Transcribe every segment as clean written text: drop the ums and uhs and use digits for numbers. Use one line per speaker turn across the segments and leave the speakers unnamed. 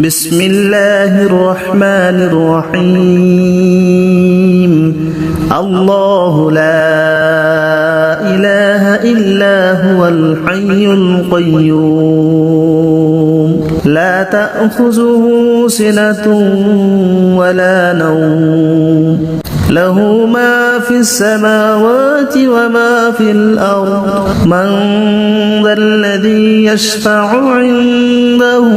بسم الله الرحمن الرحيم الله لا إله إلا هو الحي القيوم لا تأخذه سنة ولا نوم له ما في السماوات وما في الأرض من ذا الذي يشفع عنده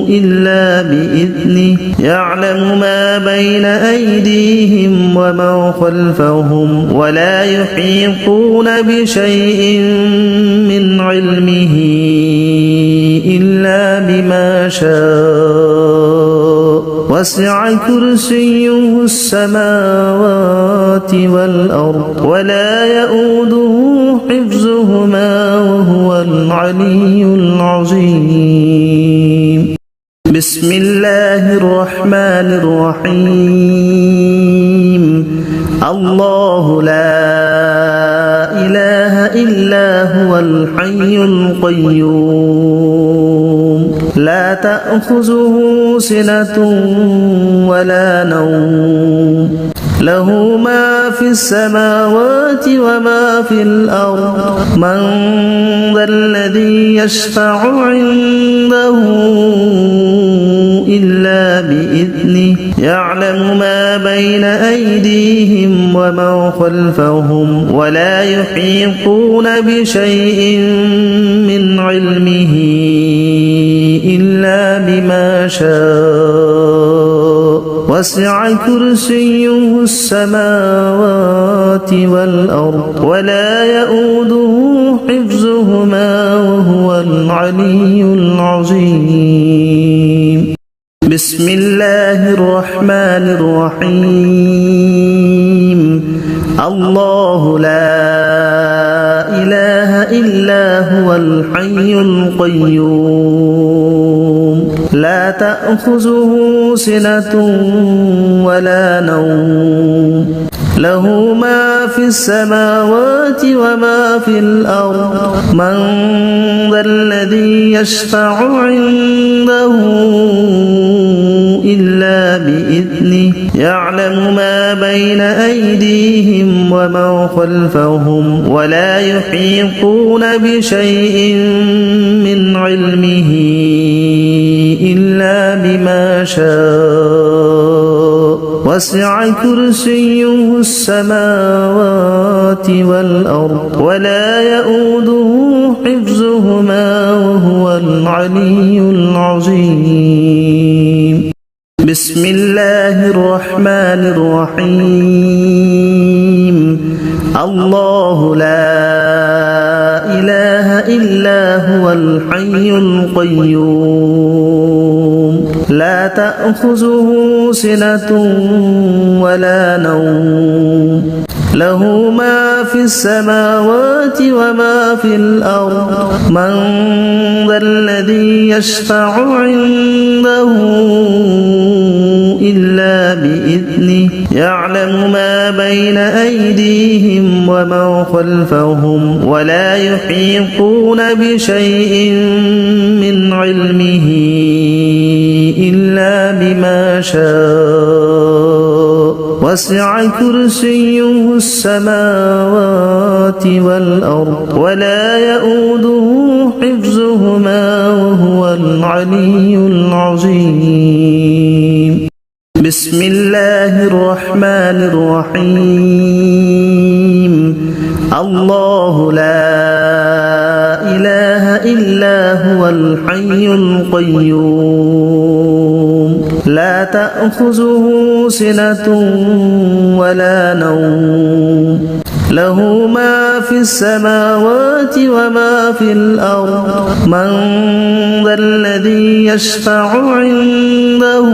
إلا بإذنه يعلم ما بين أيديهم وما خلفهم ولا يحيطون بشيء من علمه إلا بما شاء وسع كرسيه السماوات والأرض ولا يؤوده حفظهما وهو العلي العظيم بسم الله الرحمن الرحيم الله لا إله إلا هو الحي القيوم لا تأخذه سنة ولا نوم له ما في السماوات وما في الأرض من ذا الذي يشفع عنده إلا بإذنه يعلم ما بين أيديهم وما خلفهم ولا يحيطون بشيء من علمه إلا بما شاء وسع كرسيه السماوات والأرض ولا يؤوده حفظهما وهو العلي العظيم بسم الله الرحمن الرحيم الله لا إله إلا هو الحي القيوم لا تأخذه سنة ولا نوم له ما في السماوات وما في الأرض من ذا الذي يشفع عنده إلا بإذنه يعلم ما بين أيديهم وما خلفهم ولا يحيطون بشيء من علمه إلا بما شاء وسع كرسيه السماوات والأرض ولا يؤوده حفظهما وهو العلي العظيم بسم الله الرحمن الرحيم الله لا إله إلا هو الحي القيوم لا تأخذه سنة ولا نوم له ما في السماوات وما في الأرض من ذا الذي يشفع عنده إلا بإذنه يعلم ما بين أيديهم وما خلفهم ولا يحيطون بشيء من علمه إلا بما شاء وسع كرسيه السماوات والأرض ولا يؤوده حفظهما وهو العلي العظيم بسم الله الرحمن الرحيم الله لا إله إلا هو الحي القيوم لا تأخذه سنة ولا نوم له ما في السماوات وما في الأرض من ذا الذي يشفع عنده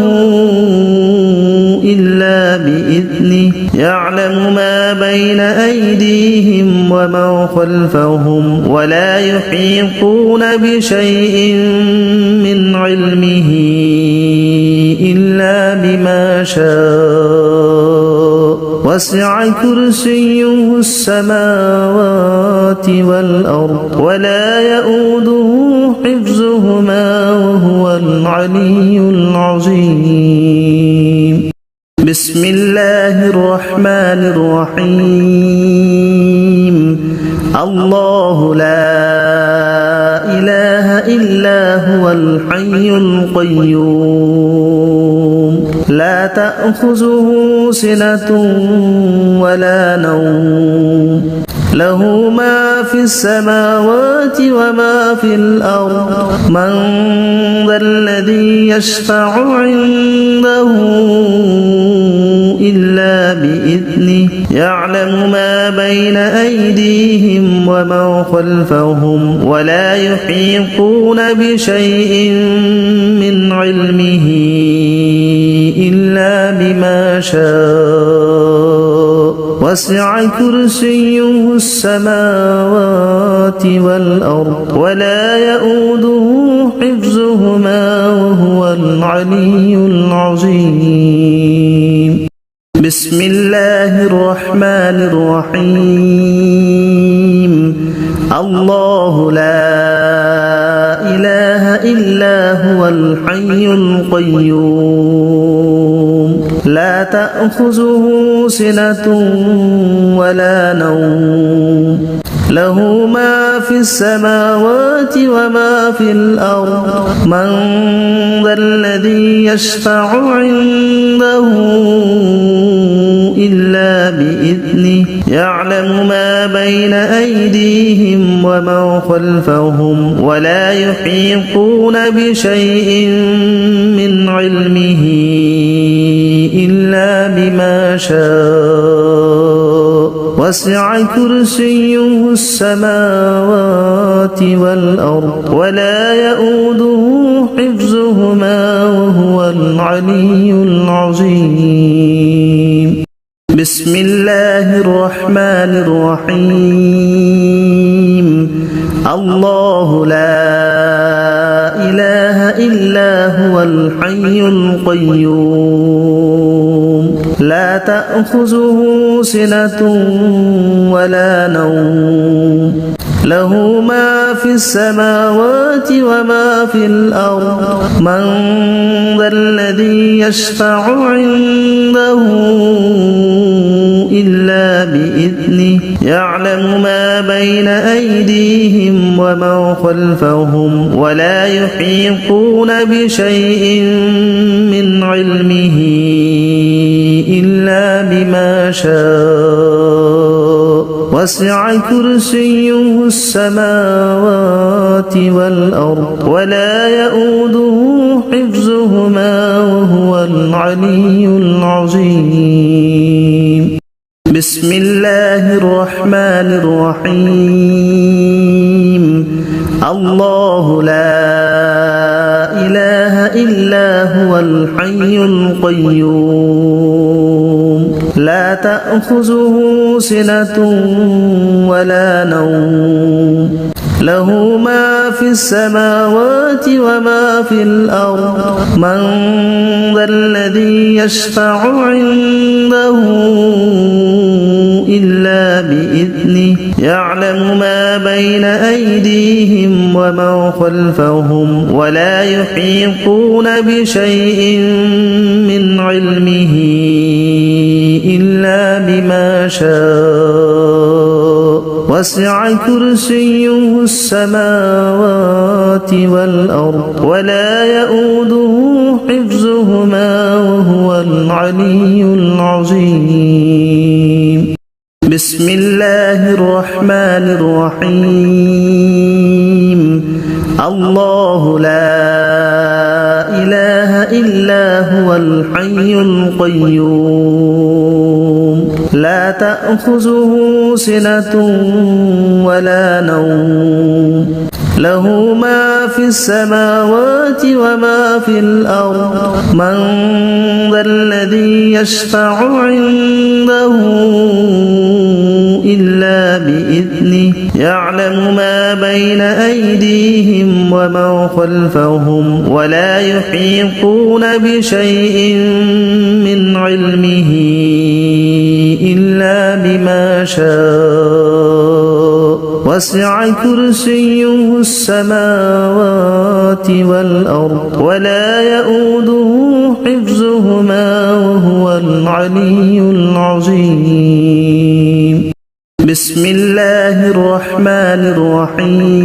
إلا بإذنه يعلم ما بين أيديهم وما خلفهم ولا يحيطون بشيء من علمه إلا بما شاء وسع كرسيه السماوات والأرض ولا يؤوده حفظهما وهو العلي العظيم بسم الله الرحمن الرحيم الله لا إله إلا هو الحي القيوم لا تأخذه سنة ولا نوم له ما في السماوات وما في الأرض من ذا الذي يشفع عنده إلا بإذنه يعلم ما بين أيديهم وما خلفهم ولا يحيطون بشيء من علمه إلا بما شاء وسع كرسيه السماوات والأرض ولا يؤوده حفظهما وهو العلي العظيم بسم الله الرحمن الرحيم الله لا إله إلا هو الحي القيوم لا تأخذه سنة ولا نوم له ما في السماوات وما في الأرض من ذا الذي يشفع عنده إلا بإذنه يعلم ما بين أيديهم وما خلفهم ولا يحيطون بشيء من علمه إلا بما شاء وسع كرسيه السماوات والأرض ولا يؤوده حفظهما وهو العلي العظيم بسم الله الرحمن الرحيم الله لا إله إلا هو الحي القيوم لا تأخذه سنة ولا نوم له ما في السماوات وما في الأرض من ذا الذي يشفع عنده إلا بإذنه يعلم ما بين أيديهم وما خلفهم ولا يحيطون بشيء من علمه إلا بما شاء وسع كرسيه السماوات والأرض ولا يؤوده حفظهما وهو العلي العظيم بسم الله الرحمن الرحيم الله لا إله إلا هو الحي القيوم لا تأخذه سنة ولا نوم له ما في السماوات وما في الأرض من ذا الذي يشفع عنده إلا بإذنه يعلم ما بين أيديهم وما خلفهم ولا يحيطون بشيء من علمه إلا بما شاء وسع كرسيه السماوات والأرض ولا يؤوده حفظهما وهو العلي العظيم بسم الله الرحمن الرحيم الله لا إله إلا هو الحي القيوم لا تأخذه سنة ولا نوم له ما في السماوات وما في الأرض من ذا الذي يشفع عنده إلا بإذنه يعلم ما بين أيديهم وما خلفهم ولا يحيطون بشيء من علمه إلا بما شاء وسع كرسيه السماوات والأرض ولا يؤوده حفظهما وهو العلي العظيم بسم الله الرحمن الرحيم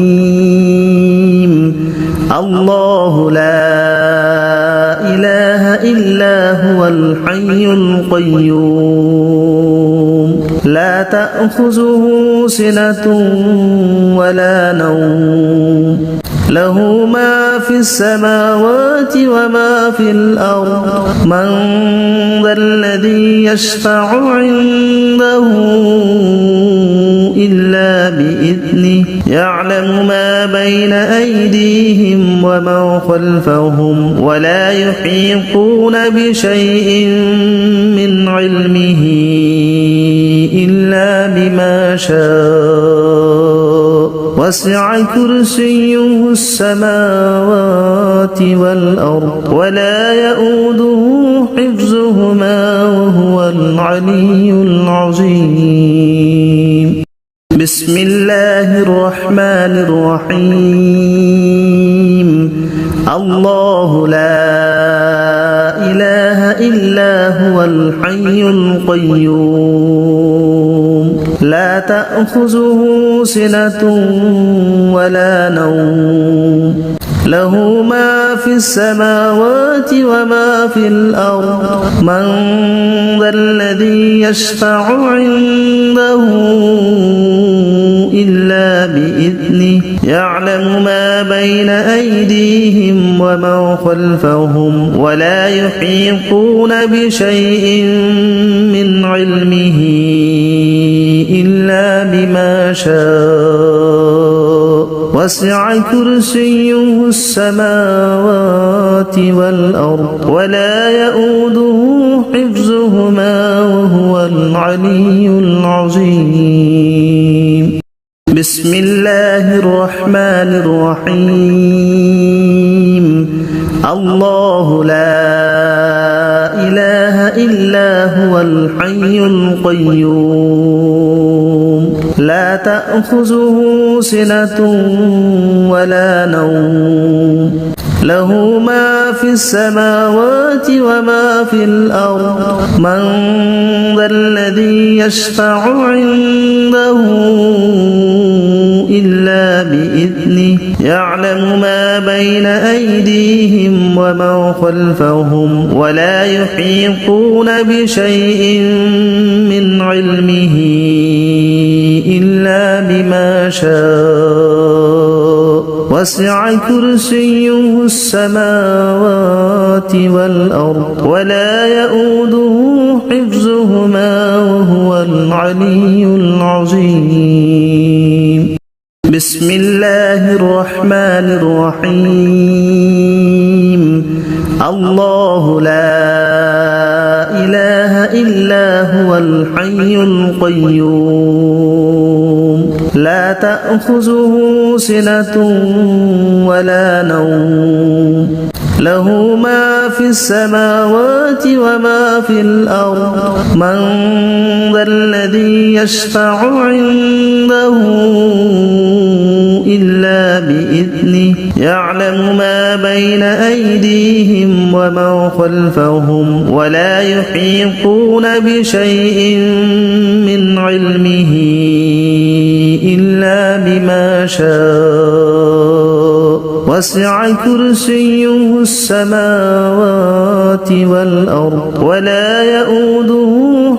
الله لا إله إلا هو الحي القيوم لا تأخذه سنة ولا نوم له ما في السماوات وما في الأرض من ذا الذي يشفع عنده إلا بإذنه يعلم ما بين أيديهم وما خلفهم ولا يحيطون بشيء من علمه إلا بما شاء وسع كرسيه السماوات والأرض ولا يؤوده حفظهما وهو العلي العظيم بسم الله الرحمن الرحيم الله لا إله إلا هو الحي القيوم لا تأخذه سنة ولا نوم له ما في السماوات وما في الأرض من ذا الذي يشفع عنده إلا بإذنه يعلم ما بين أيديهم وما خلفهم ولا يحيطون بشيء من علمه إلا بما شاء وسع كرسيه السماوات والأرض ولا يؤوده حفظهما وهو العلي العظيم بسم الله الرحمن الرحيم الله لا إله إلا هو الحي القيوم لا تأخذه سنة ولا نوم له ما في السماوات وما في الأرض من ذا الذي يشفع عنده إلا بإذنه يعلم ما بين أيديهم وما خلفهم ولا يحيطون بشيء من علمه إلا بما شاء وسع كرسيه السماوات والأرض ولا يؤوده حفظهما وهو العلي العظيم بسم الله الرحمن الرحيم الله لا إله إلا هو الحي القيوم لا تأخذه سنة ولا نوم له ما في السماوات وما في الأرض من ذا الذي يشفع عنده إلا بإذنه يعلم ما بين أيديهم وما خلفهم ولا يحيطون بشيء من علمه إلا بما شاء وسع كرسيه السماوات والأرض ولا يؤوده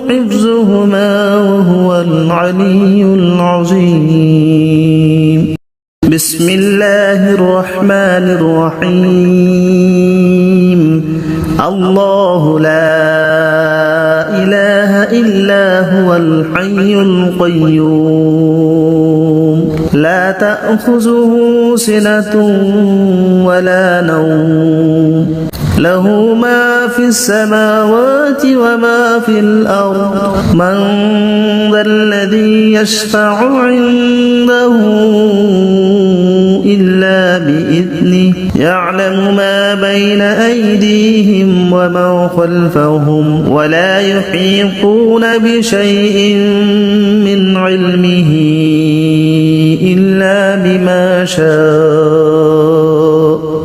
حفظهما وهو العلي العظيم بسم الله الرحمن الرحيم الله لا إله إلا هو الحي القيوم لا تأخذه سنة ولا نوم له ما في السماوات وما في الأرض من ذا الذي يشفع عنده إلا بإذنه يعلم ما بين أيديهم وما خلفهم ولا يحيطون بشيء من علمه بما شاء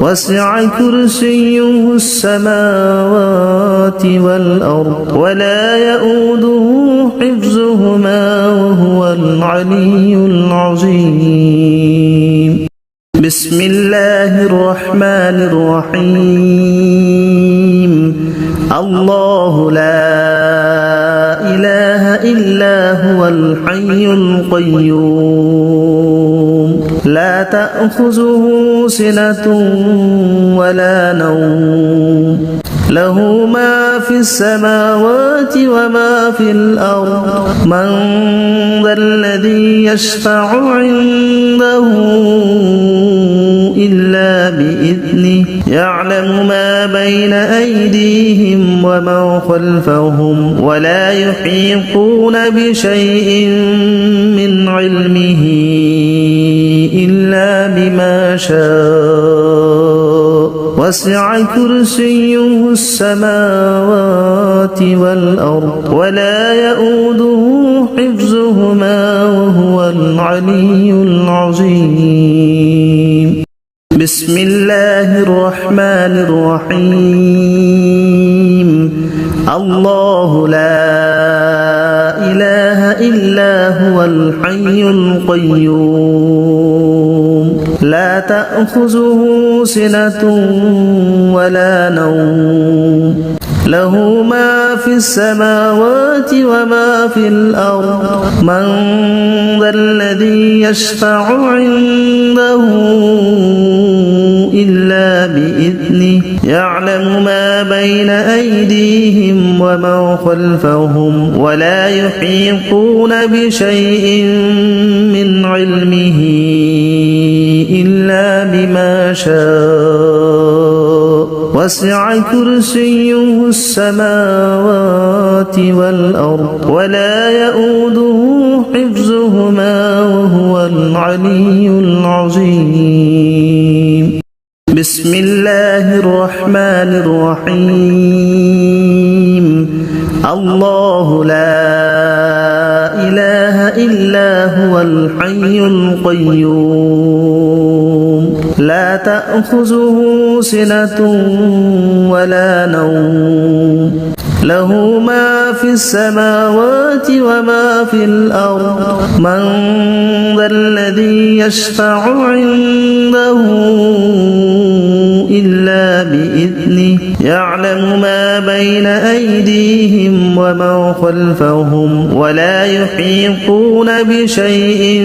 وسع كرسيه السماوات والأرض ولا يؤوده حفظهما وهو العلي العظيم بسم الله الرحمن الرحيم الله لا إله إلا هو الحي القيوم لا تأخذه سنة ولا نوم له ما في السماوات وما في الأرض من ذا الذي يشفع عنده إلا بإذنه يعلم ما بين أيديهم وما خلفهم ولا يحيطون بشيء من علمه إلا بما شاء وسع كرسيه السماوات والأرض ولا يؤوده حفظهما وهو العلي العظيم بسم الله الرحمن الرحيم الله لا إله إلا هو الحي القيوم لا تأخذه سنة ولا نوم له ما في السماوات وما في الأرض من ذا الذي يشفع عنده إلا بإذنه يعلم ما بين أيديهم وما خلفهم ولا يحيطون بشيء من علمه إلا بما شاء وسع كرسيه السماوات والأرض ولا يؤوده حفظهما وهو العلي العظيم بسم الله الرحمن الرحيم الله لا إله إلا هو الحي القيوم لا تأخذه سنة ولا نوم له ما في السماوات وما في الأرض من ذا الذي يشفع عنده إلا بإذنه يعلم ما بين أيديهم وما خلفهم ولا يحيطون بشيء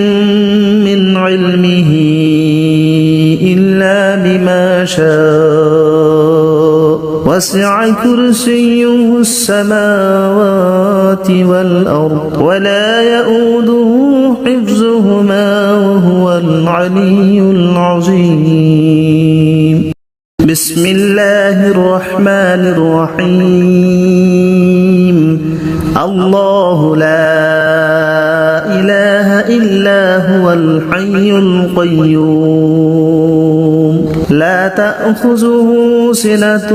من علمه إلا بما شاء وسع كرسيه السماوات والأرض ولا يؤوده حفظهما وهو العلي العظيم بسم الله الرحمن الرحيم الله لا إله إلا هو الحي القيوم لا تأخذه سنة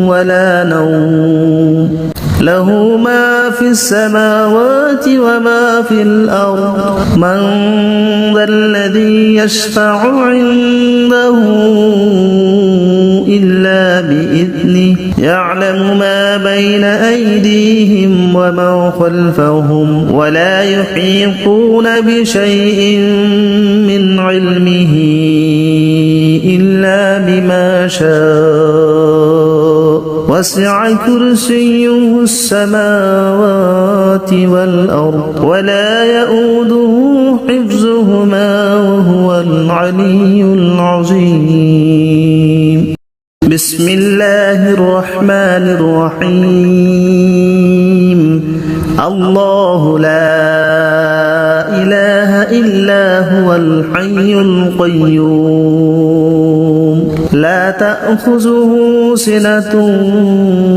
ولا نوم له ما في السماوات وما في الأرض من ذا الذي يشفع عنده إلا بإذنه يعلم ما بين أيديهم وما خلفهم ولا يحيطون بشيء من علمه إلا بما شاء وسع كرسيه السماوات والأرض ولا يؤوده حفظهما وهو العلي العظيم بسم الله الرحمن الرحيم الله لا إله إلا هو الحي القيوم لا تأخذه سنة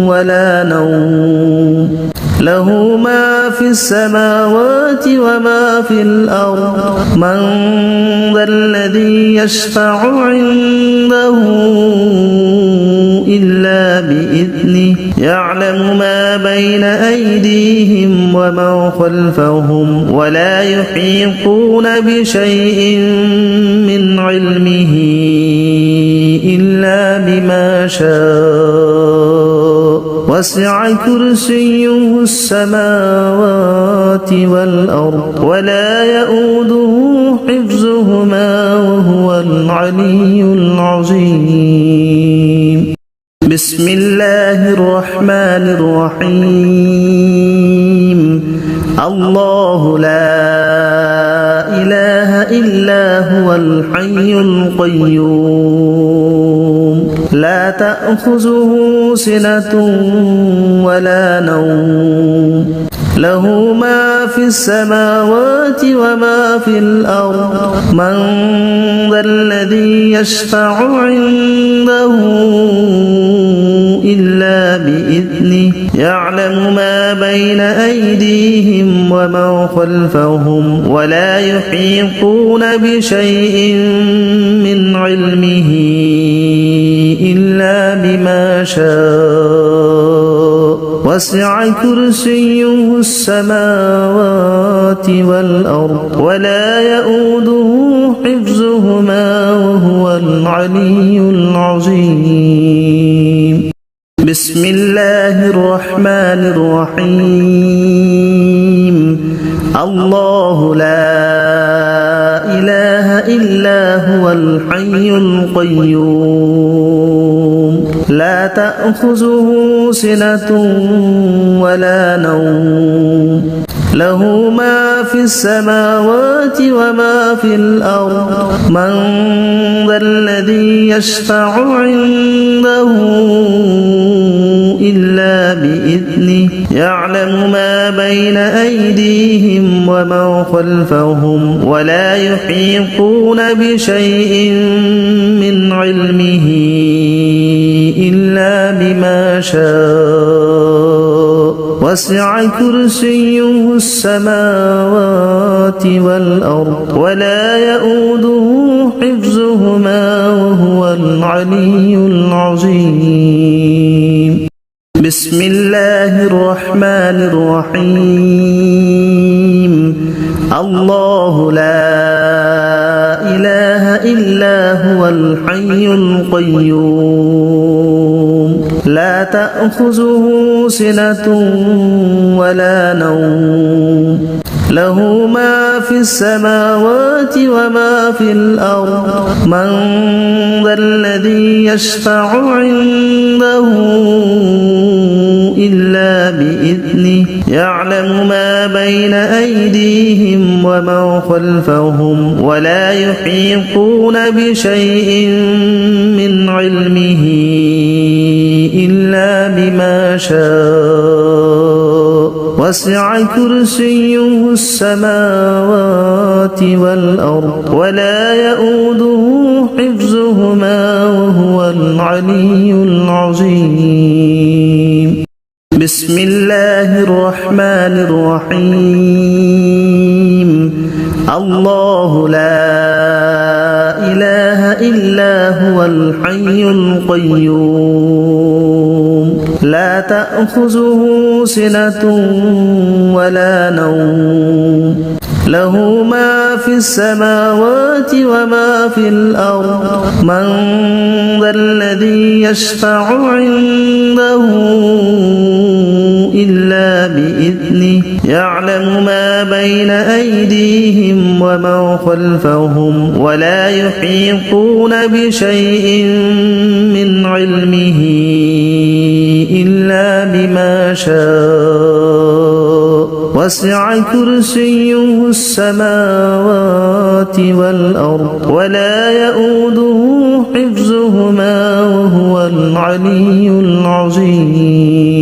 ولا نوم له ما في السماوات وما في الأرض من ذا الذي يشفع عنده إلا بإذنه بإذنه يعلم ما بين أيديهم وما خلفهم ولا يحيطون بشيء من علمه إلا بما شاء وسع كرسيه السماوات والأرض ولا يؤوده حفظهما وهو العلي العظيم بسم الله الرحمن الرحيم الله لا إله إلا هو الحي القيوم لا تأخذه سنة ولا نوم له ما في السماوات وما في الأرض من ذا الذي يشفع عنده إلا بإذنه يعلم ما بين أيديهم وما خلفهم ولا يحيطون بشيء من علمه إلا بما شاء وسع كرسيه السماوات والأرض ولا يؤوده حفظهما وهو العلي العظيم بسم الله الرحمن الرحيم الله لا إله إلا هو الحي القيوم لا تأخذه سنة ولا نوم له ما في السماوات وما في الأرض من ذا الذي يشفع عنده إلا بإذنه يعلم ما بين أيديهم وما خلفهم ولا يحيطون بشيء من علمه إلا بما شاء وسع كرسيه السماوات والأرض ولا يؤوده حفظهما وهو العلي العظيم بسم الله الرحمن الرحيم الله لا إله إلا هو الحي القيوم لا تأخذه سنة ولا نوم له ما في السماوات وما في الأرض من ذا الذي يشفع عنده إلا بإذنه يعلم ما بين أيديهم وما خلفهم ولا يحيطون بشيء من علمه إلا بما شاء وسع كرسيه السماوات والأرض ولا يؤوده حفظهما وهو العلي العظيم بسم الله الرحمن الرحيم الله لا إله إلا هو الحي القيوم لا تأخذه سنة ولا نوم له ما في السماوات وما في الأرض من ذا الذي يشفع عنده إلا بإذنه يعلم ما بين أيديهم وما خلفهم ولا يحيطون بشيء من علمه إلا بما شاء وسع كرسيه السماوات والأرض ولا يؤوده حفظهما وهو العلي العظيم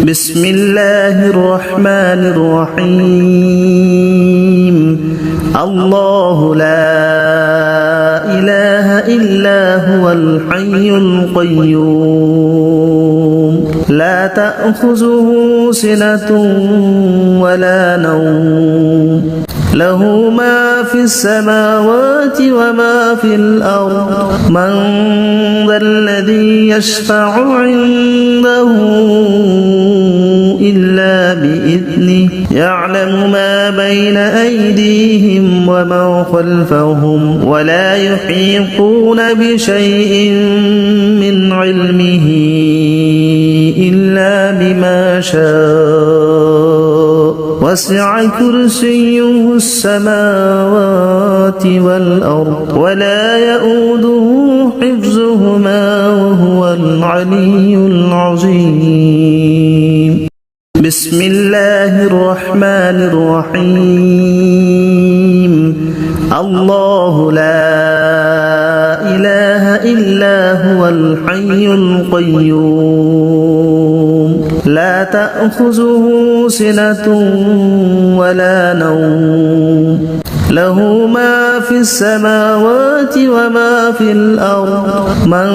بسم الله الرحمن الرحيم الله لا إله إلا هو الحي القيوم لا تأخذه سنة ولا نوم له ما في السماوات وما في الأرض من ذا الذي يشفع عنده إلا بإذنه يعلم ما بين أيديهم وما خلفهم ولا يحيطون بشيء من علمه إلا بما شاء وسع كرسيه السماوات والأرض ولا يؤوده حفظهما وهو العلي العظيم بسم الله الرحمن الرحيم الله لا إله إلا هو الحي القيوم لا تأخذه سنة ولا نوم له ما في السماوات وما في الأرض من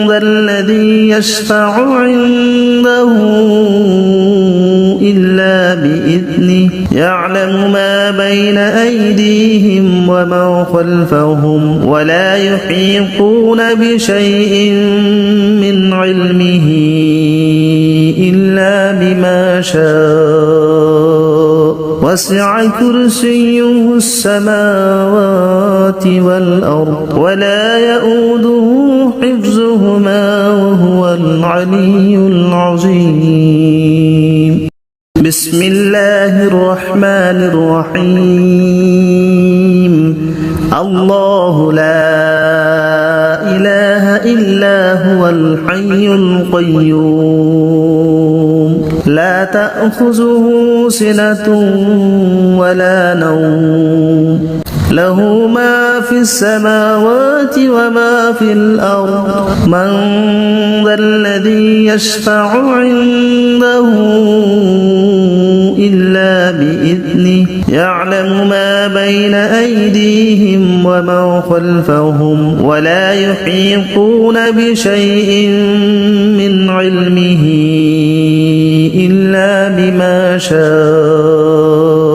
ذا الذي يشفع عنده إلا بإذنه يعلم ما بين أيديهم وما خلفهم ولا يحيطون بشيء من علمه إلا بما شاء وسع كرسيه السماوات والأرض ولا يؤوده حفظهما وهو العلي العظيم بسم الله الرحمن الرحيم الله لا إله إلا هو الحي القيوم لا تأخذه سنة ولا نوم له ما في السماوات وما في الأرض من ذا الذي يشفع عنده إلا بإذنه يعلم ما بين أيديهم وما خلفهم ولا يحيطون بشيء من علمه إلا بما شاء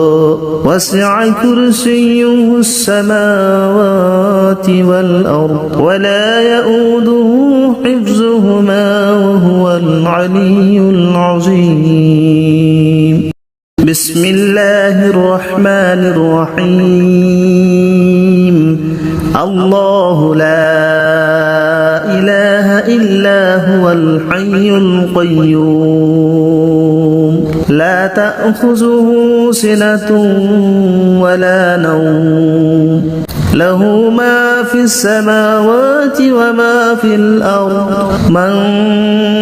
وسع كرسيه السماوات والأرض ولا يؤوده حفظهما وهو العلي العظيم بسم الله الرحمن الرحيم الله لا إله إلا هو الحي القيوم لا تأخذه سنة ولا نوم له ما في السماوات وما في الأرض من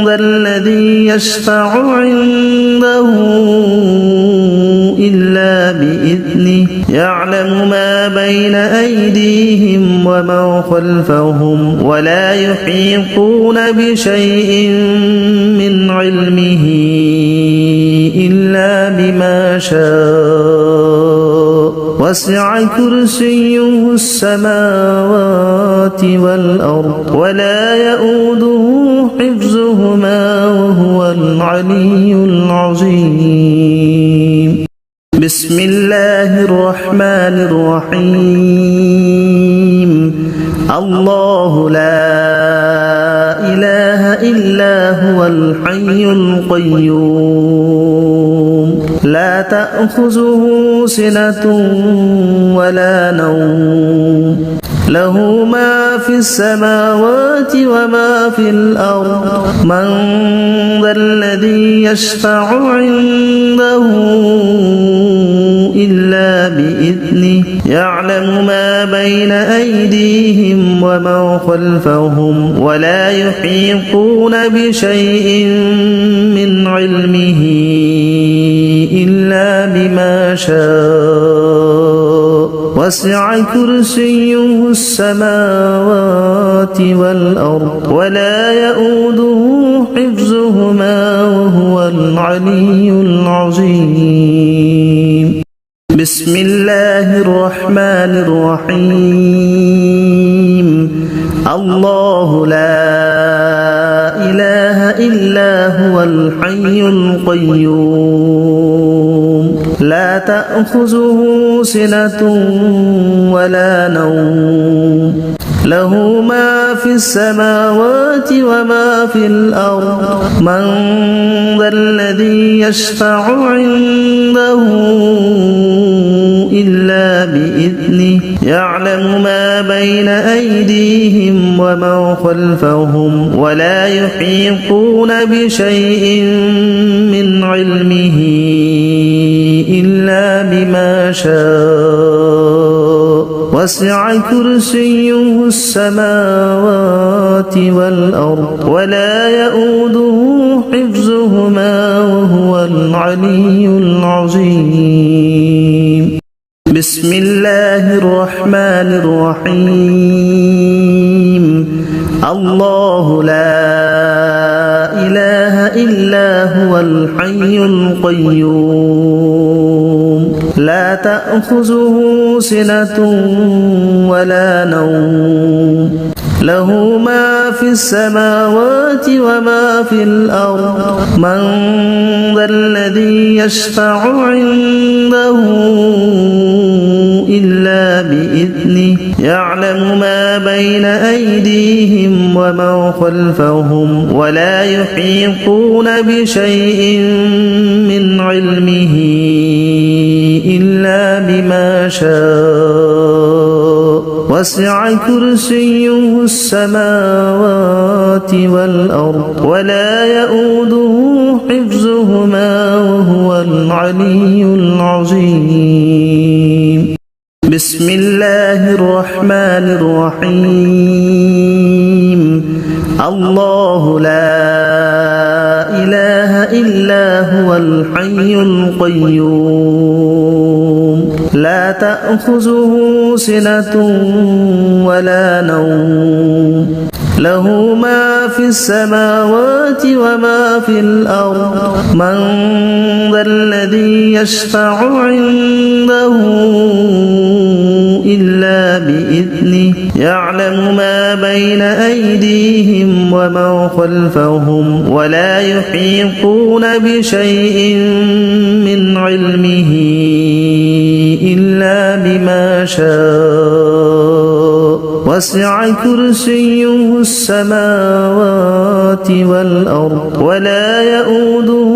ذا الذي يشفع عنده إلا بإذنه يعلم ما بين أيديهم وما خلفهم ولا يحيطون بشيء من علمه إلا بما شاء وسع كرسيه السماوات والأرض ولا يؤوده حفظهما وهو العلي العظيم بسم الله الرحمن الرحيم الله لا إله إلا هو الحي القيوم لا تأخذه سنة ولا نوم له ما في السماوات وما في الأرض من ذا الذي يشفع عنده إلا بإذنه يعلم ما بين أيديهم وما خلفهم ولا يحيطون بشيء من علمه إلا بما شاء وسع كرسيه السماوات والأرض ولا يؤوده حفظهما وهو العلي العظيم بسم الله الرحمن الرحيم الله لا إله إلا هو الحي القيوم لا تأخذه سنة ولا نوم له ما في السماوات وما في الأرض من ذا الذي يشفع عنده إلا بإذنه يعلم ما بين أيديهم وما خلفهم ولا يحيطون بشيء من علمه إلا بما شاء وسع كرسيه السماوات والأرض ولا يؤوده حفظهما وهو العلي العظيم بسم الله الرحمن الرحيم الله لا إله إلا هو الحي القيوم لا تأخذه سنة ولا نوم له ما في السماوات وما في الأرض من ذا الذي يشفع عنده إلا بإذنه يعلم ما بين أيديهم وما خلفهم ولا يحيطون بشيء من علمه إلا بما شاء وسع كرسيه السماوات والأرض ولا يؤوده حفظهما وهو العلي العظيم بسم الله الرحمن الرحيم الله لا إله إلا هو الحي القيوم لا تأخذه سنة ولا نوم له ما في السماوات وما في الأرض من ذا الذي يشفع عنده إلا بإذنه يعلم ما بين أيديهم وما خلفهم ولا يحيطون بشيء من علمه إلا بما شاء وسع كرسيه السماوات والأرض ولا يؤوده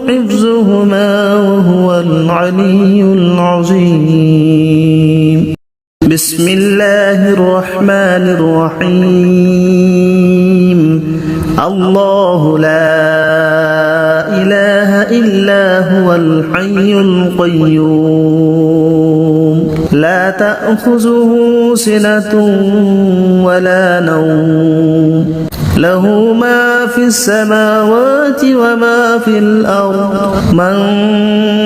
حفظهما وهو العلي العظيم بسم الله الرحمن الرحيم الله لا إله إلا هو الحي القيوم لا تأخذه سنة ولا نوم له ما في السماوات وما في الأرض من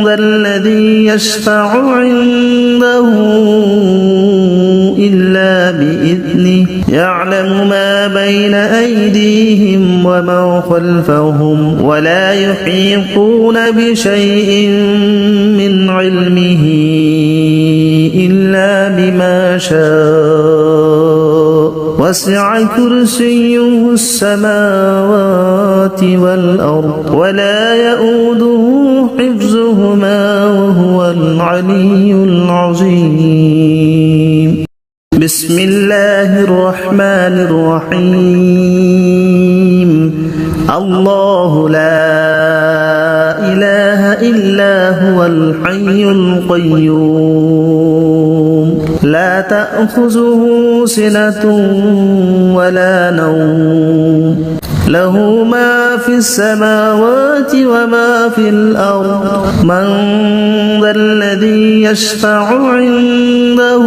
ذا الذي يشفع عنده إلا بإذنه يعلم ما بين أيديهم وما خلفهم ولا يحيطون بشيء من علمه إلا بما شاء وسع كرسيه السماوات والأرض ولا يؤوده حفظهما وهو العلي العظيم بسم الله الرحمن الرحيم الله لا إله إلا هو الحي القيوم لا تأخذه سنة ولا نوم له ما في السماوات وما في الأرض من ذا الذي يشفع عنده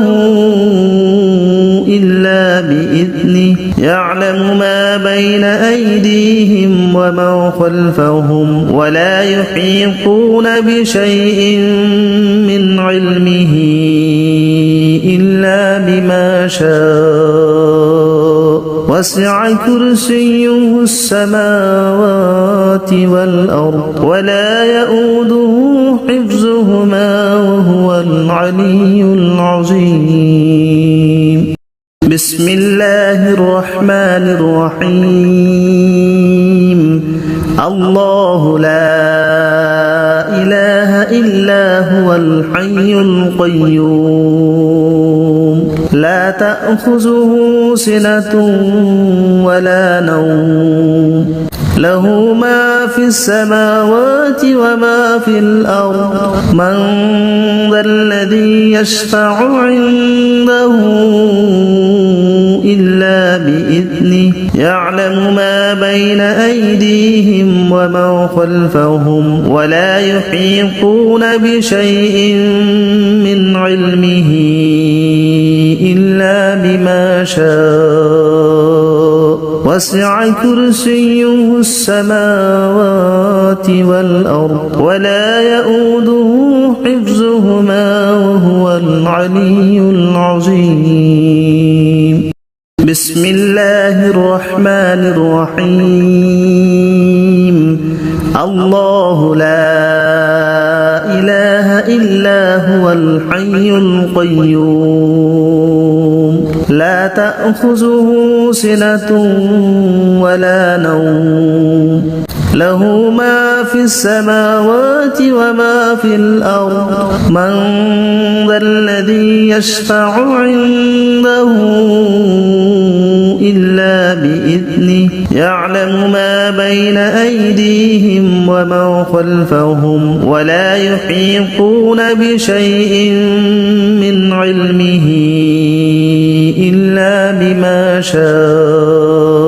إلا بإذنه يعلم ما بين أيديهم وما خلفهم ولا يحيطون بشيء من علمه إلا بما شاء وسع كرسيه السماوات والأرض ولا يؤوده حفظهما وهو العلي العظيم بسم الله الرحمن الرحيم الله لا إله إلا هو الحي القيوم لا تأخذه سنة ولا نوم له ما في السماوات وما في الأرض من ذا الذي يشفع عنده إلا بإذنه يعلم ما بين أيديهم وما خلفهم ولا يحيطون بشيء من علمه إلا بما شاء وسع كرسيه السماوات والأرض ولا يؤوده حفظهما وهو العلي العظيم بسم الله الرحمن الرحيم الله لا إله إلا هو الحي القيوم لا تأخذه سنة ولا نوم له ما في السماوات وما في الأرض من ذا الذي يشفع عنده إلا بإذنه يعلم ما بين أيديهم وما خلفهم ولا يحيطون بشيء من علمه إلا بما شاء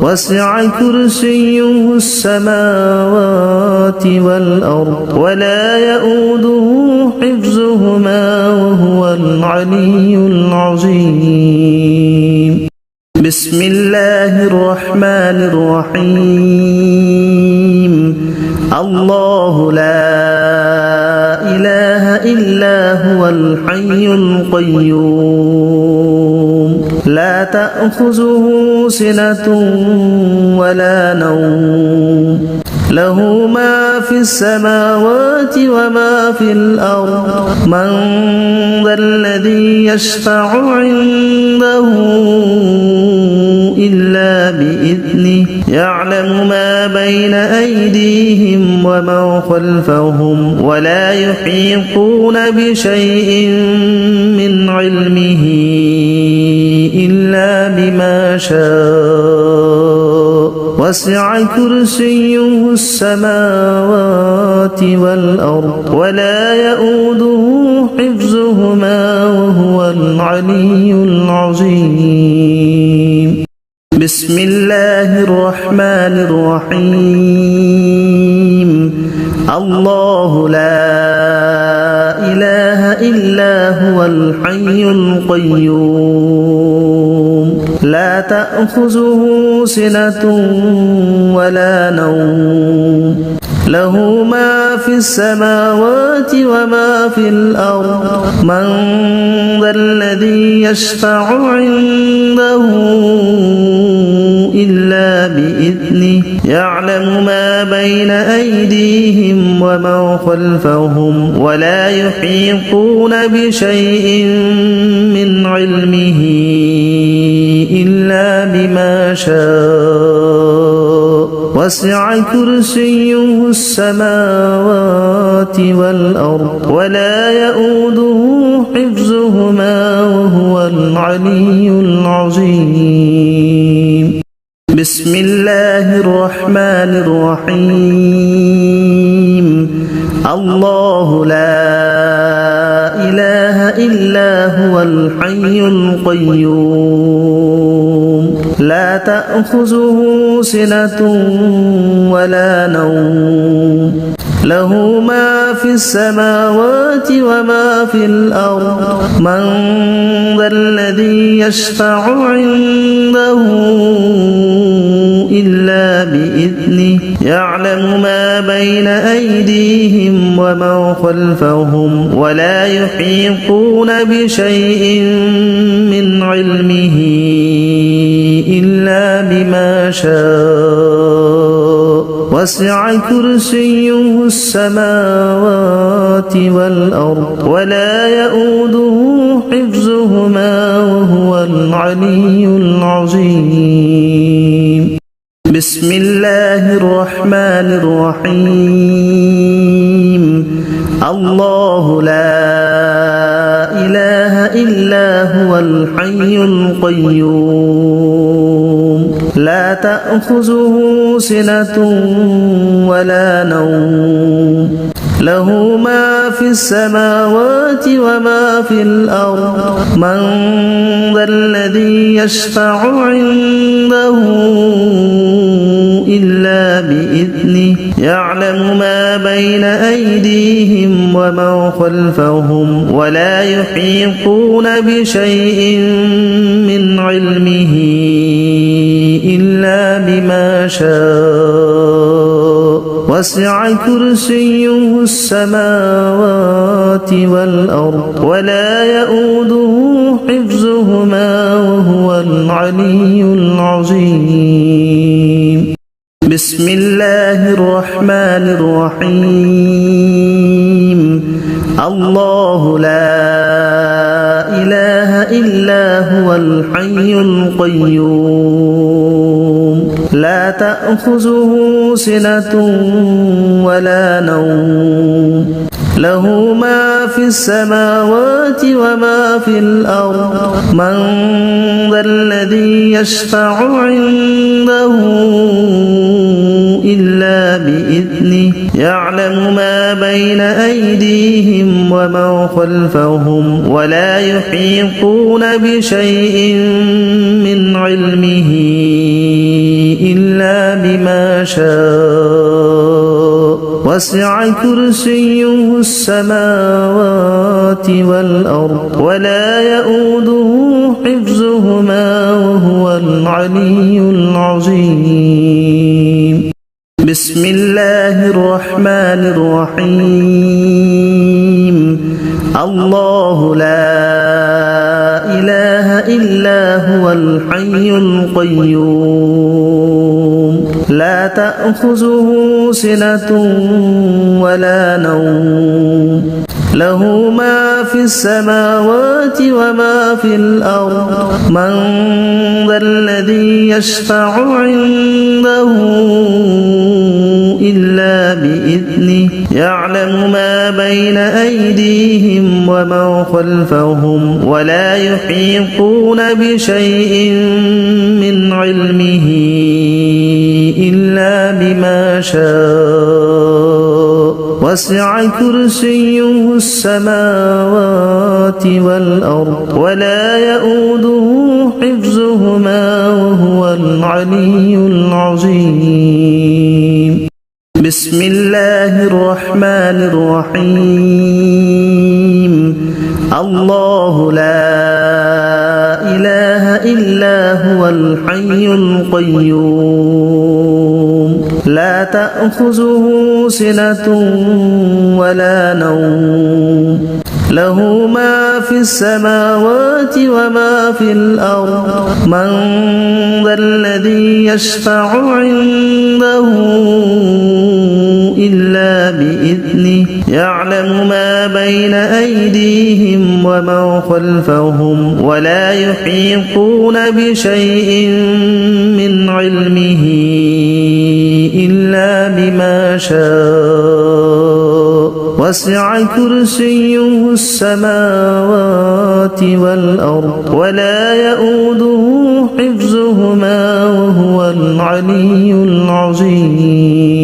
وسع كرسيه السماوات والأرض ولا يؤوده حفظهما وهو العلي العظيم بسم الله الرحمن الرحيم الله لا إله إلا هو الحي القيوم لا تأخذه سنة ولا نوم له ما في السماوات وما في الأرض من ذا الذي يشفع عنده إلا بإذنه يعلم ما بين أيديهم وما خلفهم ولا يحيطون بشيء من علمه إلا بما شاء وسع كرسيه السماوات والأرض ولا يؤوده حفظهما وهو العلي العظيم بسم الله الرحمن الرحيم الله لا إله إلا هو الحي القيوم لا تأخذه سنة ولا نوم له ما في السماوات وما في الأرض من ذا الذي يشفع عنده إلا بإذنه يعلم ما بين أيديهم وما خلفهم ولا يحيطون بشيء من علمه إلا بما شاء وسع كرسيه السماوات والأرض ولا يؤوده حفظهما وهو العلي العظيم بسم الله الرحمن الرحيم الله لا إله إلا هو الحي القيوم لا تأخذه سنة ولا نوم له ما في السماوات وما في الأرض من ذا الذي يشفع عنده إلا بإذنه يعلم ما بين أيديهم وما خلفهم ولا يحيطون بشيء من علمه إلا بما شاء وسع كرسيه السماوات والأرض ولا يؤوده حفظهما وهو العلي العظيم بسم الله الرحمن الرحيم الله لا إله إلا هو الحي القيوم لا تأخذه سنة ولا نوم له ما في السماوات وما في الأرض من ذا الذي يشفع عنده إلا بإذنه يعلم ما بين أيديهم وما خلفهم ولا يحيطون بشيء من علمه إلا بما شاء وسع كرسيه السماوات والأرض ولا يؤوده حفظهما وهو العلي العظيم بسم الله الرحمن الرحيم الله لا إله إلا هو الحي القيوم لا تأخذه سنة ولا نوم له ما في السماوات وما في الأرض من ذا الذي يشفع عنده إلا بإذنه يعلم ما بين أيديهم وما خلفهم ولا يحيطون بشيء من علمه إلا بما شاء وسع كرسيه السماوات والأرض ولا يؤوده حفظهما وهو العلي العظيم بسم الله الرحمن الرحيم الله لا إله إلا هو الحي القيوم لا تأخذه سنة ولا نوم له ما في السماوات وما في الأرض من ذا الذي يشفع عنده إلا بإذنه يعلم ما بين أيديهم وما خلفهم ولا يحيطون بشيء من علمه إلا بما شاء وسع كرسيه السماوات والأرض ولا يؤوده حفظهما وهو العلي العظيم بسم الله الرحمن الرحيم الله لا إله إلا هو الحي القيوم لا تأخذه سنة ولا نوم له ما في السماوات وما في الأرض من ذا الذي يشفع عنده إلا بإذنه يعلم ما بين أيديهم وما خلفهم ولا يحيطون بشيء من علمه إلا بما شاء وسع كرسيه السماوات والأرض ولا يؤوده حفظهما وهو العلي العظيم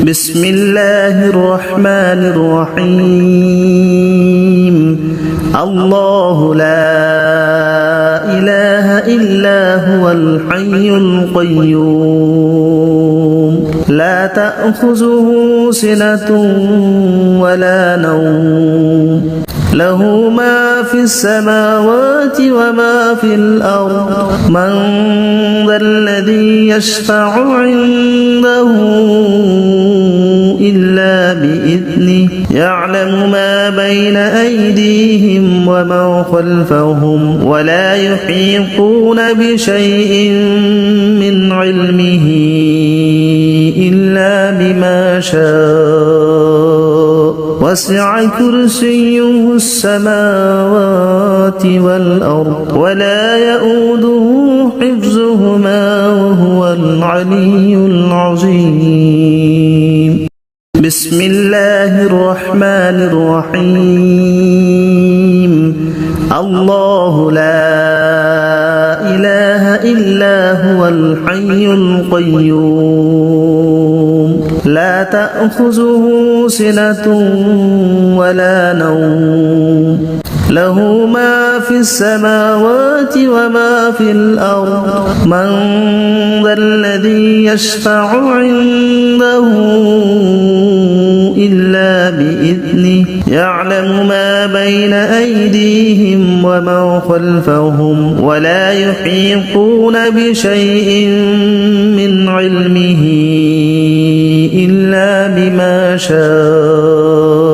بسم الله الرحمن الرحيم الله لا إله إلا هو الحي القيوم لا تأخذه سنة ولا نوم له ما في السماوات وما في الأرض من ذا الذي يشفع عنده إلا بإذنه يعلم ما بين أيديهم وما خلفهم ولا يحيطون بشيء من علمه إلا بما شاء وسع كرسيه السماوات والأرض ولا يؤوده حفظهما وهو العلي العظيم بسم الله الرحمن الرحيم الله لا إله إلا هو الحي القيوم لا تأخذه سنة ولا نوم له ما في السماوات وما في الأرض من ذا الذي يشفع عنده إلا بإذنه يعلم ما بين أيديهم وما خلفهم ولا يحيطون بشيء من علمه إلا بما شاء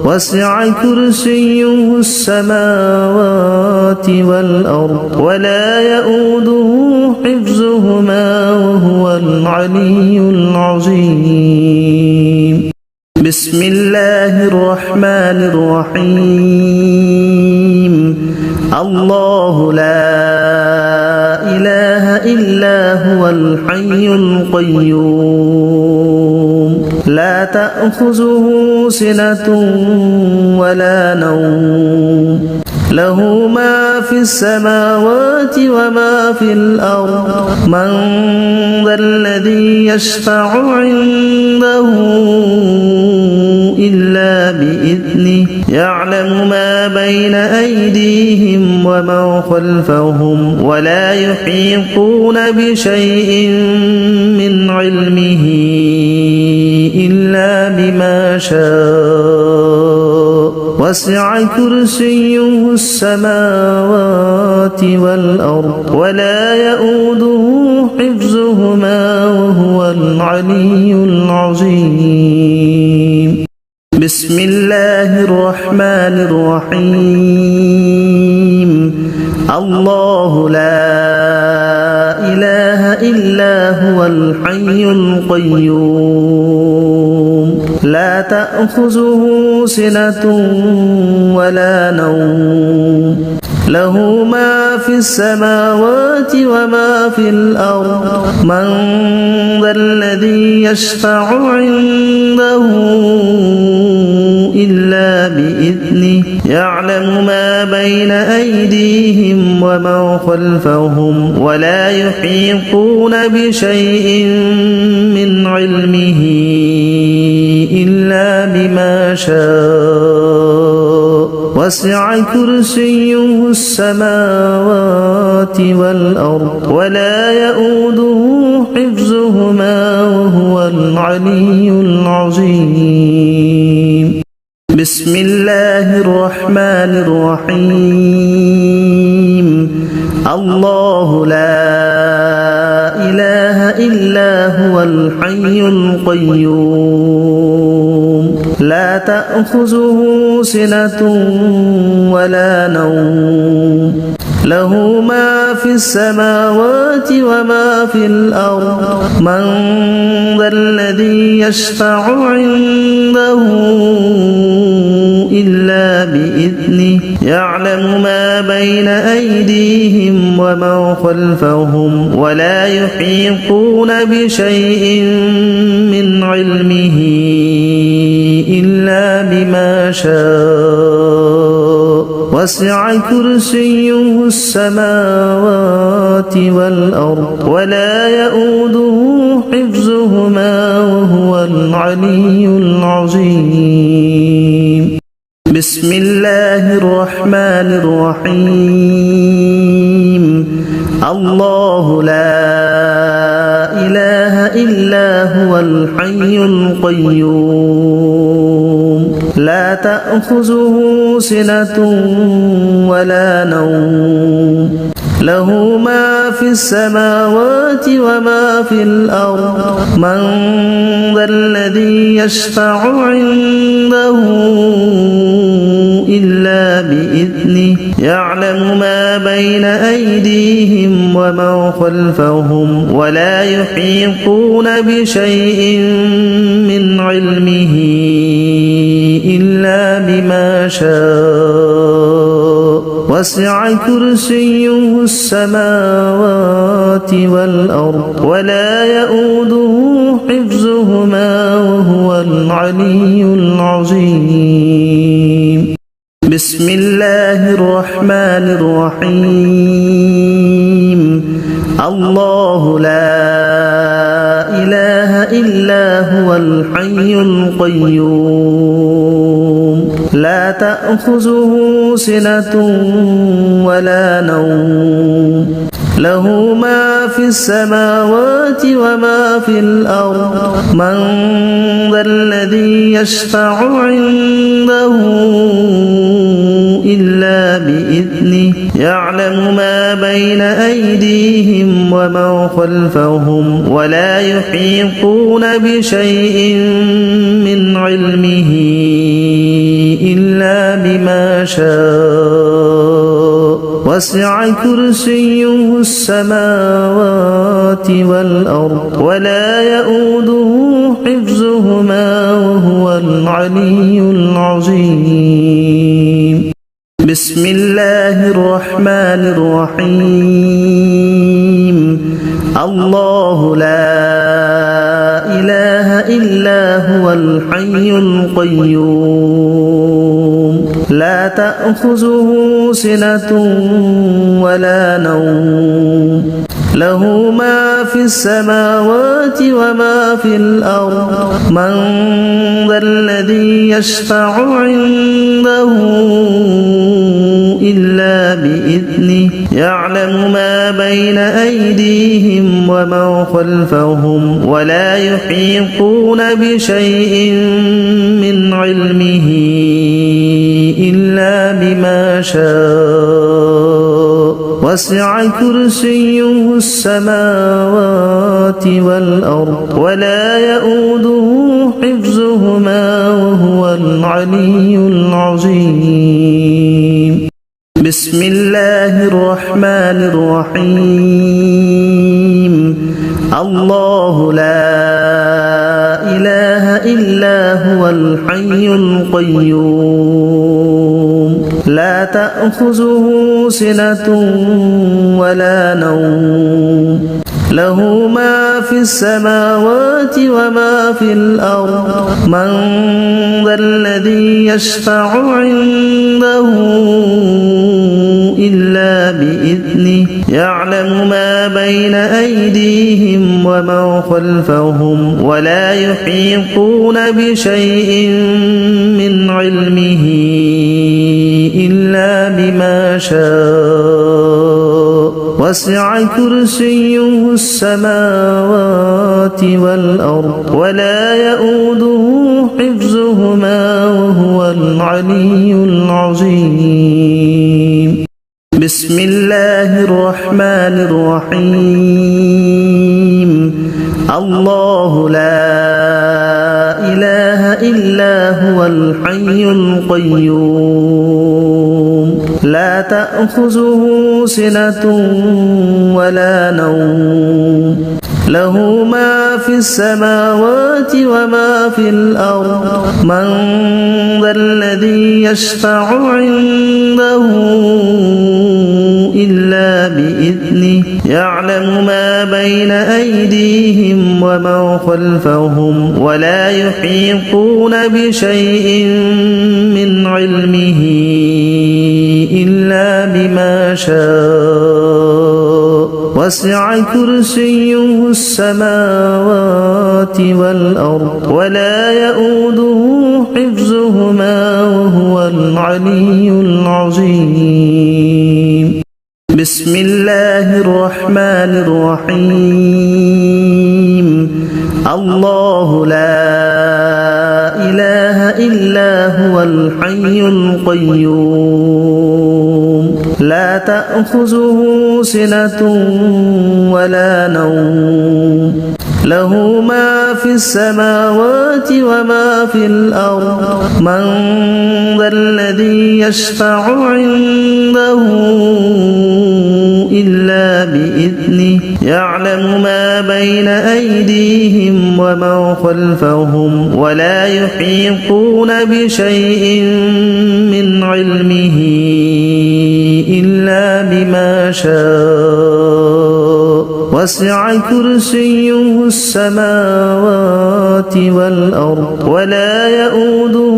وسع كرسيه السماوات والأرض ولا يؤوده حفظهما وهو العلي العظيم بسم الله الرحمن الرحيم الله لا إله إلا هو الحي القيوم لا تأخذه سنة ولا نوم له ما في السماوات وما في الأرض من ذا الذي يشفع عنده إلا بإذنه يعلم ما بين أيديهم وما خلفهم ولا يحيطون بشيء من علمه إلا بما شاء وسع كرسيه السماوات والأرض ولا يؤوده حفظهما وهو العلي العظيم بسم الله الرحمن الرحيم الله لا إله إلا هو الحي القيوم لا تأخذه سنة ولا نوم له ما في السماوات وما في الأرض من ذا الذي يشفع عنده إلا بإذنه يعلم ما بين أيديهم وما خلفهم ولا يحيطون بشيء من علمه إلا بما شاء وسع كرسيه السماوات والأرض ولا يؤوده حفظهما وهو العلي العظيم بسم الله الرحمن الرحيم الله لا إله إلا هو الحي القيوم لا تأخذه سنة ولا نوم له ما في السماوات وما في الأرض من ذا الذي يشفع عنده إلا بإذنه يعلم ما بين أيديهم وما خلفهم ولا يحيطون بشيء من علمه إلا بما شاء وسع كرسيه السماوات والأرض ولا يؤوده حفظهما وهو العلي العظيم بسم الله الرحمن الرحيم الله لا إله إلا هو الحي القيوم لا تأخذه سنة ولا نوم له ما في السماوات وما في الأرض من ذا الذي يشفع عنده إلا بإذنه يعلم ما بين أيديهم وما خلفهم ولا يحيطون بشيء من علمه إلا بما شاء وسع كرسيه السماوات والأرض ولا يؤوده حفظهما وهو العلي العظيم بسم الله الرحمن الرحيم الله لا إله إلا هو الحي القيوم لا تأخذه سنة ولا نوم له ما في السماوات وما في الأرض من ذا الذي يشفع عنده إلا بإذنه يعلم ما بين أيديهم وما خلفهم ولا يحيطون بشيء من علمه إلا بما شاء وسع كرسيه السماوات والأرض ولا يؤوده حفظهما وهو العلي العظيم بسم الله الرحمن الرحيم الله لا إله إلا هو الحي القيوم لا تأخذه سنة ولا نوم له ما في السماوات وما في الأرض من ذا الذي يشفع عنده إلا بإذنه يعلم ما بين أيديهم وما خلفهم ولا يحيطون بشيء من علمه إلا بما شاء وسع كرسيه السماوات والأرض ولا يؤوده حفظهما وهو العلي العظيم بسم الله الرحمن الرحيم الله لا إله إلا هو الحي القيوم لا تأخذه سنة ولا نوم له ما في السماوات وما في الأرض من ذا الذي يشفع عنده إلا بإذنه يعلم ما بين أيديهم وما خلفهم ولا يحيطون بشيء من علمه إلا بما شاء وسع كرسيه السماوات والأرض ولا يؤوده حفظهما وهو العلي العظيم بسم الله الرحمن الرحيم الله لا إله إلا هو الحي القيوم لا تأخذه سنة ولا نوم له ما في السماوات وما في الأرض من ذا الذي يشفع عنده إلا بإذنه يعلم ما بين أيديهم وما خلفهم ولا يحيطون بشيء من علمه إلا بما شاء وسع كرسيه السماوات والأرض ولا يؤوده حفظهما وهو العلي العظيم بسم الله الرحمن الرحيم الله لا إله إلا هو الحي القيوم لا تأخذه سنة ولا نوم له ما في السماوات وما في الأرض من ذا الذي يشفع عنده إلا بإذنه يعلم ما بين أيديهم وما خلفهم ولا يحيطون بشيء من علمه إلا بما شاء وسع كرسيه السماوات والأرض ولا يؤوده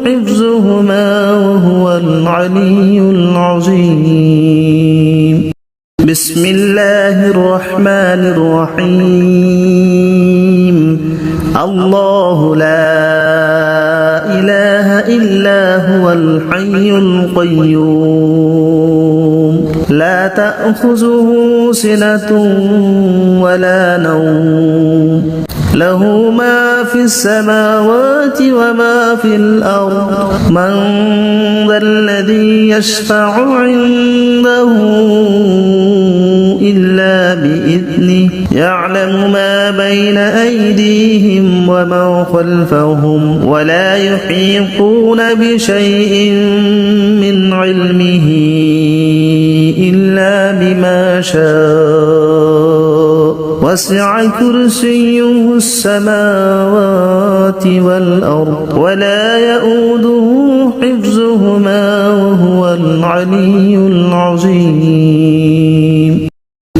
حفظهما وهو العلي العظيم بسم الله الرحمن الرحيم الله لا إله إلا هو الحي القيوم لا تأخذه سنة ولا نوم له ما في السماوات وما في الأرض من ذا الذي يشفع عنده إلا بإذنه يعلم ما بين أيديهم وما خلفهم ولا يحيطون بشيء من علمه إلا بما شاء وسع كرسيه السماوات والأرض ولا يؤوده حفظهما وهو العلي العظيم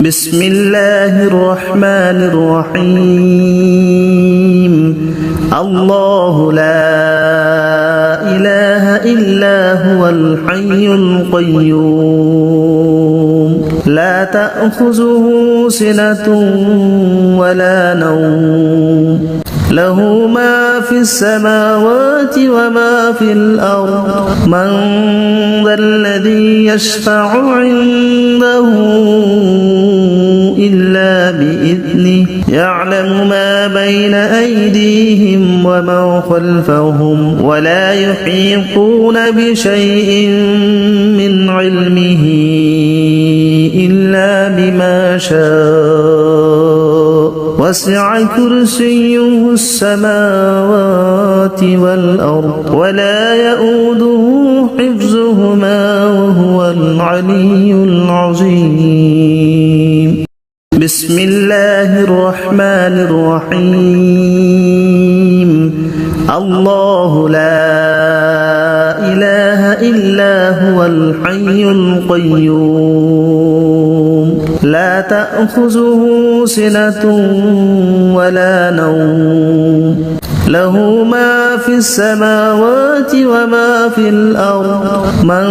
بسم الله الرحمن الرحيم الله لا إله إلا هو الحي القيوم لا تأخذه سنة ولا نوم له ما في السماوات وما في الأرض من ذا الذي يشفع عنده إلا بإذنه يعلم ما بين أيديهم وما خلفهم ولا يحيطون بشيء من علمه إلا بما شاء وسع كرسيه السماوات والأرض ولا يؤوده حفظهما وهو العلي العظيم بسم الله الرحمن الرحيم الله لا إله إلا هو الحي القيوم لا تأخذه سنة ولا نوم له ما في السماوات وما في الأرض من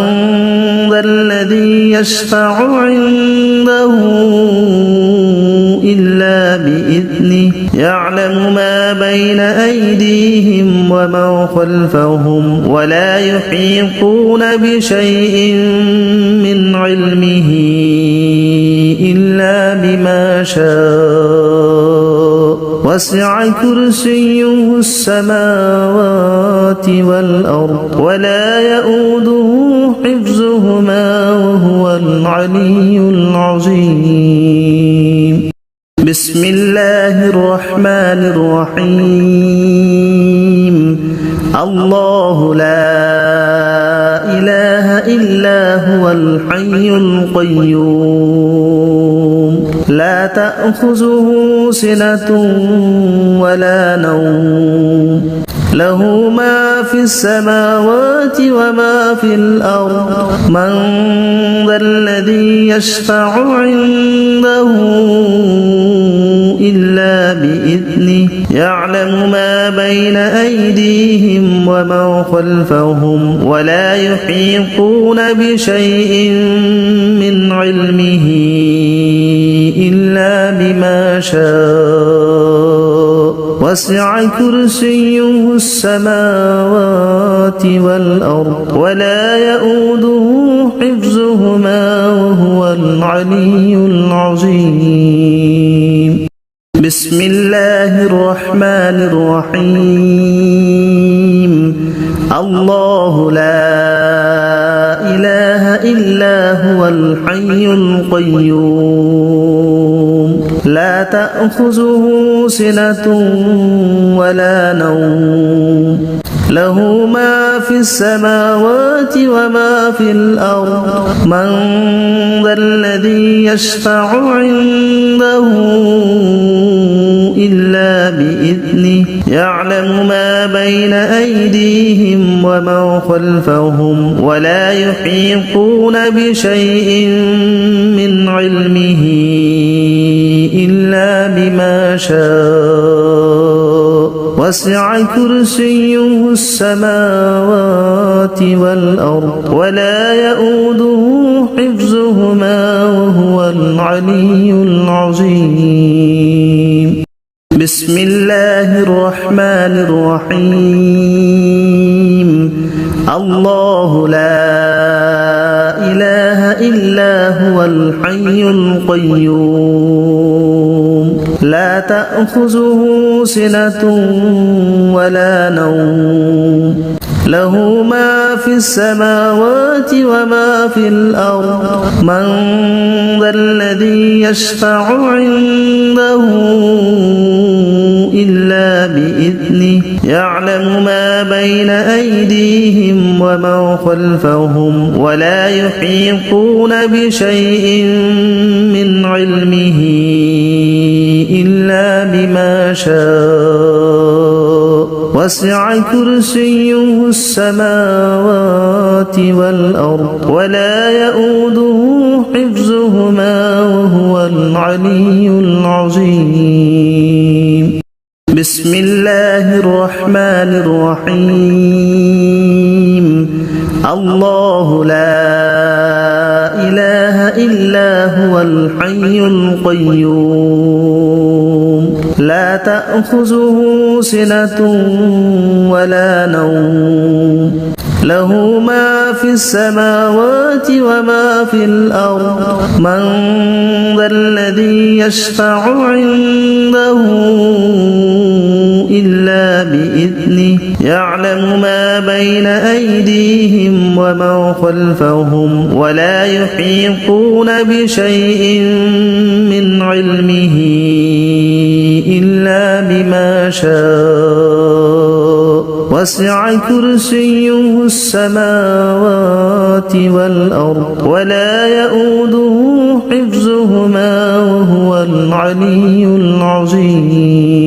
ذا الذي يشفع عنده إلا بإذنه يعلم ما بين أيديهم وما خلفهم ولا يحيطون بشيء من علمه إلا بما شاء وسع كرسيه السماوات والأرض ولا يؤوده حفظهما وهو العلي العظيم بسم الله الرحمن الرحيم الله لا إله إلا هو الحي القيوم لا تأخذه سنة ولا نوم له ما في السماوات وما في الأرض من ذا الذي يشفع عنده إلا بإذنه يعلم ما بين أيديهم وما خلفهم ولا يحيطون بشيء من علمه إلا بما شاء وسع كرسيه السماوات والأرض ولا يؤوده حفظهما وهو العلي العظيم بسم الله الرحمن الرحيم الله لا إله إلا هو الحي القيوم لا تأخذه سنة ولا نوم له ما في السماوات وما في الأرض من ذا الذي يشفع عنده إلا بإذنه يعلم ما بين أيديهم وما خلفهم ولا يحيطون بشيء من علمه إلا بما شاء وسع كرسيه السماوات والأرض ولا يؤوده حفظهما وهو العلي العظيم بسم الله الرحمن الرحيم الله لا إله إلا هو الحي القيوم لا تأخذه سنة ولا نوم له ما في السماوات وما في الأرض من ذا الذي يشفع عنده إلا بإذنه يعلم ما بين أيديهم وما خلفهم ولا يحيطون بشيء من علمه إلا بما شاء وسع كرسيه السماوات والأرض ولا يؤوده حفظهما وهو العلي العظيم بسم الله الرحمن الرحيم الله لا إله إلا هو الحي القيوم لا تأخذه سنة ولا نوم له ما في السماوات وما في الأرض من ذا الذي يشفع عنده إلا بإذنه يعلم ما بين أيديهم وما خلفهم ولا يحيطون بشيء من علمه إلا بما شاء وسع كرسيه السماوات والأرض ولا يؤوده حفظهما وهو العلي العظيم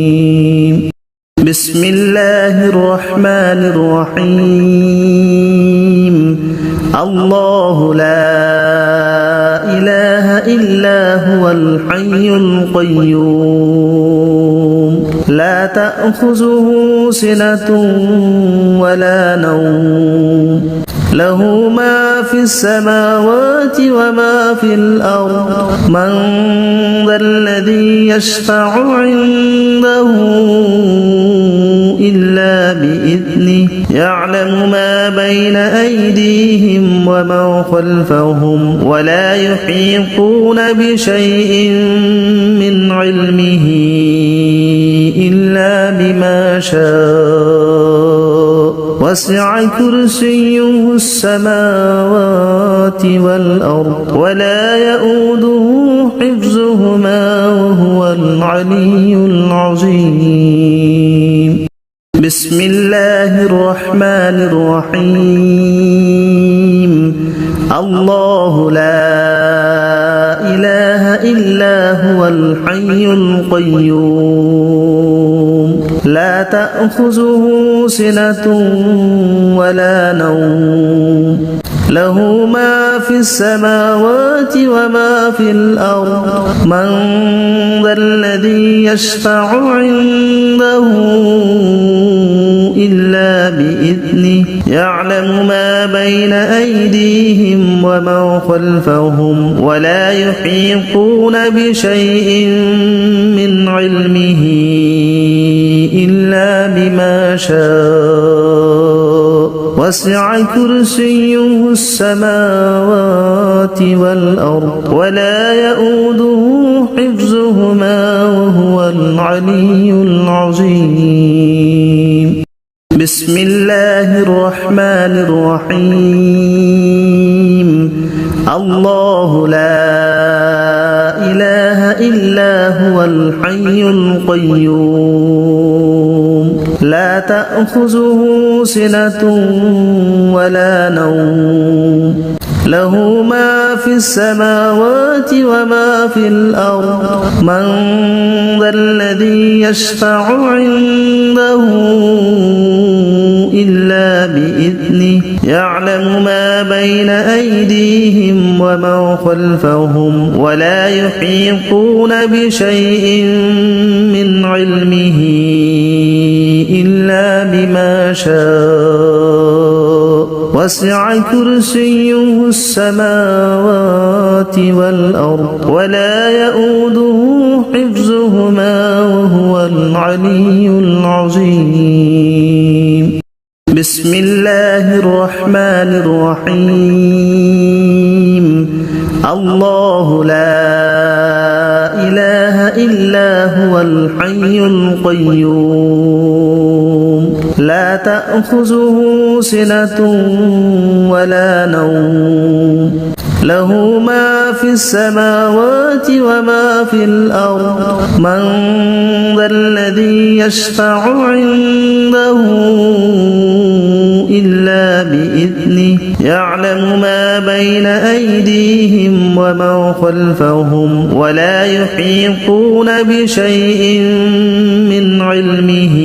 بسم الله الرحمن الرحيم الله لا إله إلا هو الحي القيوم لا تأخذه سنة ولا نوم له ما في السماوات وما في الأرض من ذا الذي يشفع عنده إلا بإذنه يعلم ما بين أيديهم وما خلفهم ولا يحيطون بشيء من علمه إلا بما شاء وسع كرسيه السماوات والأرض ولا يؤوده حفظهما وهو العلي العظيم بسم الله الرحمن الرحيم الله لا إله إلا هو الحي القيوم لا تأخذه سنة ولا نوم له ما في السماوات وما في الأرض من ذا الذي يشفع عنده إلا بإذنه يعلم ما بين أيديهم وما خلفهم ولا يحيطون بشيء من علمه إلا بما شاء وسع كرسيه السماوات والأرض ولا يؤوده حفظهما وهو العلي العظيم بسم الله الرحمن الرحيم الله لا إله إلا هو الحي القيوم لا تأخذه سنة ولا نوم له ما في السماوات وما في الأرض من ذا الذي يشفع عنده إلا بإذنه يعلم ما بين أيديهم وما خلفهم ولا يحيطون بشيء من علمه إلا بما شاء وسع كرسيه السماوات والأرض ولا يؤوده حفظهما وهو العلي العظيم بسم الله الرحمن الرحيم الله لا إله إلا هو الحي القيوم لا تأخذه سنة ولا نوم له ما في السماوات وما في الأرض من ذا الذي يشفع عنده إلا بإذنه يعلم ما بين أيديهم وما خلفهم ولا يحيطون بشيء من علمه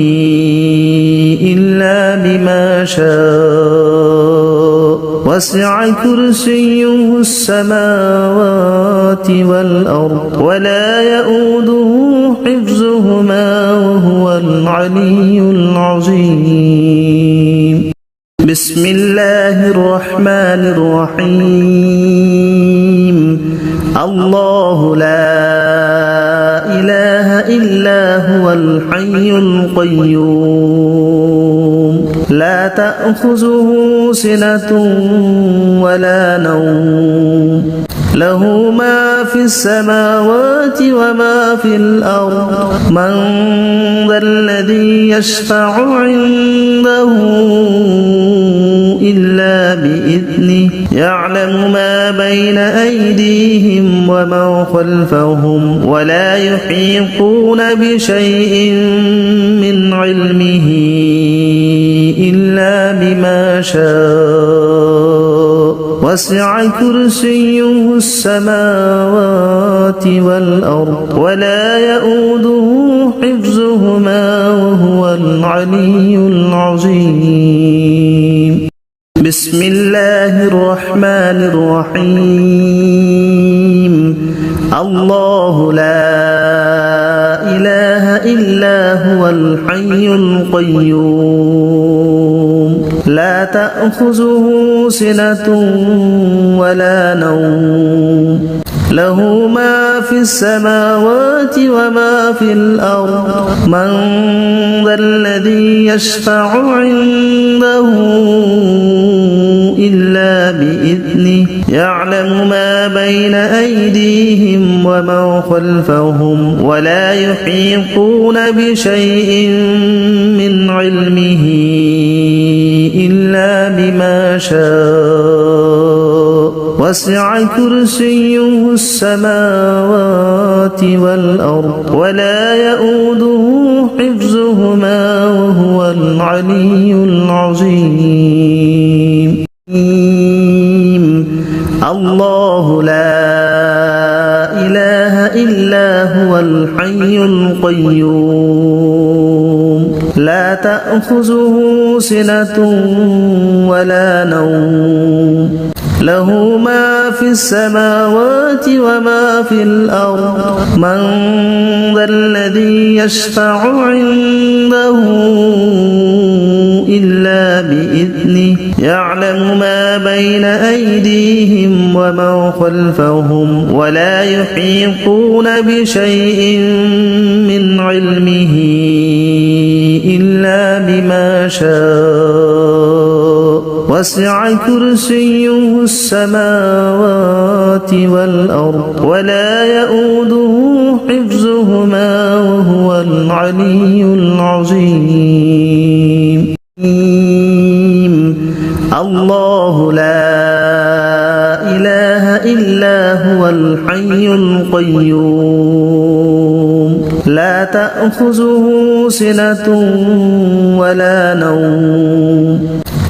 إلا بما شاء وسع كرسيه السماوات والأرض ولا يؤوده حفظهما وهو العلي العظيم بسم الله الرحمن الرحيم الله لا إله إلا هو الحي القيوم لا تأخذه سنة ولا نوم له ما في السماوات وما في الأرض من ذا الذي يشفع عنده إلا بإذنه يعلم ما بين أيديهم وما خلفهم ولا يحيطون بشيء من علمه إلا بما شاء وسع كرسيه السماوات والأرض ولا يؤوده حفظهما وهو العلي العظيم بسم الله الرحمن الرحيم الله لا إله إلا هو الحي القيوم لا تأخذه سنة ولا نوم له ما في السماوات وما في الأرض من ذا الذي يشفع عنده إلا بإذنه يعلم ما بين أيديهم وما خلفهم ولا يحيطون بشيء من علمه إلا بما شاء وسع كرسيه السماوات والأرض ولا يؤوده حفظهما وهو العلي العظيم الله لا إله إلا هو الحي القيوم لا تأخذه سنة ولا نوم له ما في السماوات وما في الأرض من ذا الذي يشفع عنده إلا بإذنه يعلم ما بين أيديهم وما خلفهم ولا يحيطون بشيء من علمه إلا بما شاء وسع كرسيه السماوات والأرض ولا يؤوده حفظهما وهو العلي العظيم الله لا إله إلا هو الحي القيوم لا تأخذه سنة ولا نوم